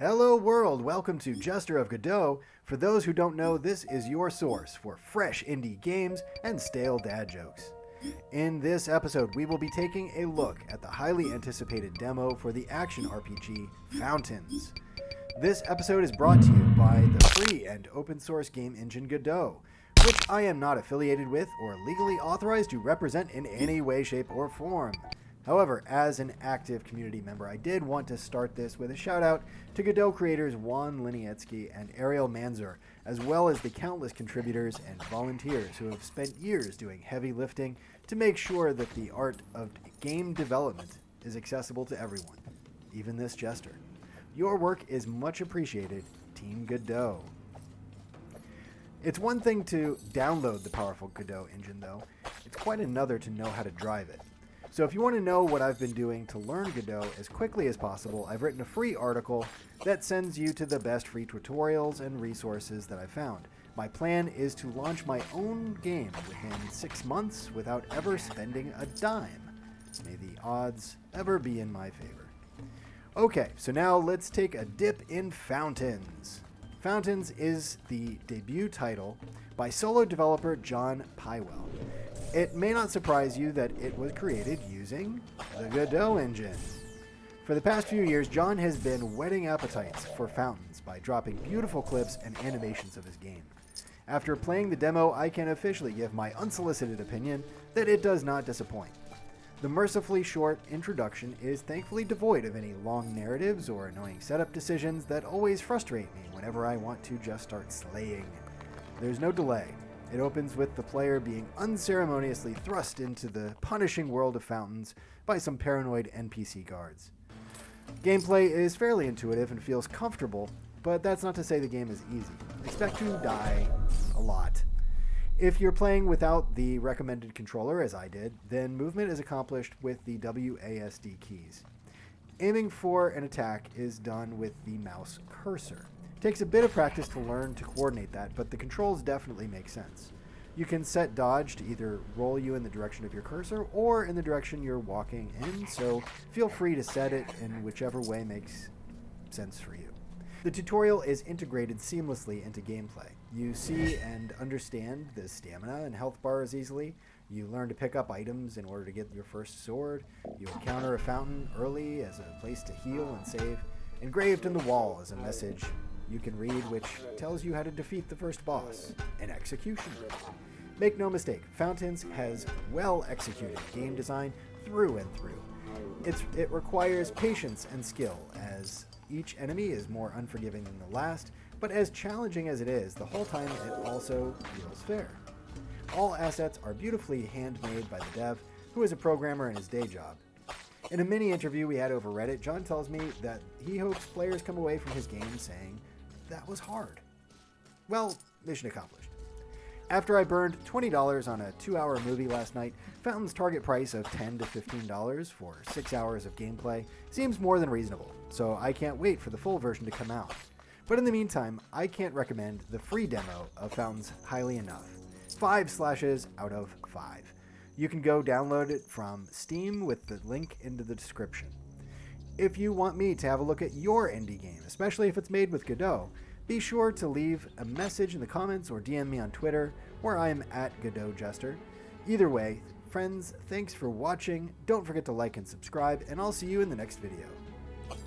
Hello world, welcome to Jester of Godot. For those who don't know, this is your source for fresh indie games and stale dad jokes. In this episode, we will be taking a look at the highly anticipated demo for the action RPG Fountains. This episode is brought to you by the free and open source game engine Godot, which I am not affiliated with or legally authorized to represent in any way, shape, or form. However, as an active community member, I did want to start this with a shout out to Godot creators Juan Linietsky and Ariel Manzur, as well as the countless contributors and volunteers who have spent years doing heavy lifting to make sure that the art of game development is accessible to everyone, even this Jester. Your work is much appreciated, Team Godot. It's one thing to download the powerful Godot engine, though. It's quite another to know how to drive it. So if you want to know what I've been doing to learn Godot as quickly as possible, I've written a free article that sends you to the best free tutorials and resources that I've found. My plan is to launch my own game within 6 months without ever spending a dime. May the odds ever be in my favor. Okay, so now let's take a dip in Fountains. Fountains is the debut title by solo developer John Pywell. It may not surprise you that it was created using the Godot Engine. For the past few years, John has been whetting appetites for Fountains by dropping beautiful clips and animations of his game. After playing the demo, I can officially give my unsolicited opinion that it does not disappoint. The mercifully short introduction is thankfully devoid of any long narratives or annoying setup decisions that always frustrate me whenever I want to just start slaying. There's no delay. It opens with the player being unceremoniously thrust into the punishing world of Fountains by some paranoid NPC guards. Gameplay is fairly intuitive and feels comfortable, but that's not to say the game is easy. Expect to die a lot. If you're playing without the recommended controller, as I did, then movement is accomplished with the WASD keys. Aiming for an attack is done with the mouse cursor. It takes a bit of practice to learn to coordinate that, but the controls definitely make sense. You can set dodge to either roll you in the direction of your cursor or in the direction you're walking in, so feel free to set it in whichever way makes sense for you. The tutorial is integrated seamlessly into gameplay. You see and understand the stamina and health bars easily. You learn to pick up items in order to get your first sword. You encounter a fountain early as a place to heal and save. Engraved in the wall is a message you can read which tells you how to defeat the first boss, an executioner. Make no mistake, Fountains has well executed game design through and through. It requires patience and skill, as each enemy is more unforgiving than the last, but as challenging as it is, the whole time it also feels fair. All assets are beautifully handmade by the dev, who is a programmer in his day job. In a mini interview we had over Reddit, John tells me that he hopes players come away from his game saying, "That was hard." Well, mission accomplished. After I burned $20 on a 2-hour movie last night, Fountain's target price of $10 to $15 for 6 hours of gameplay seems more than reasonable, so I can't wait for the full version to come out. But in the meantime, I can't recommend the free demo of Fountains highly enough. 5 slashes out of 5. You can go download it from Steam with the link into the description. If you want me to have a look at your indie game, especially if it's made with Godot, be sure to leave a message in the comments or DM me on Twitter, where I am at Godot Jester. Either way, friends, thanks for watching. Don't forget to like and subscribe, and I'll see you in the next video.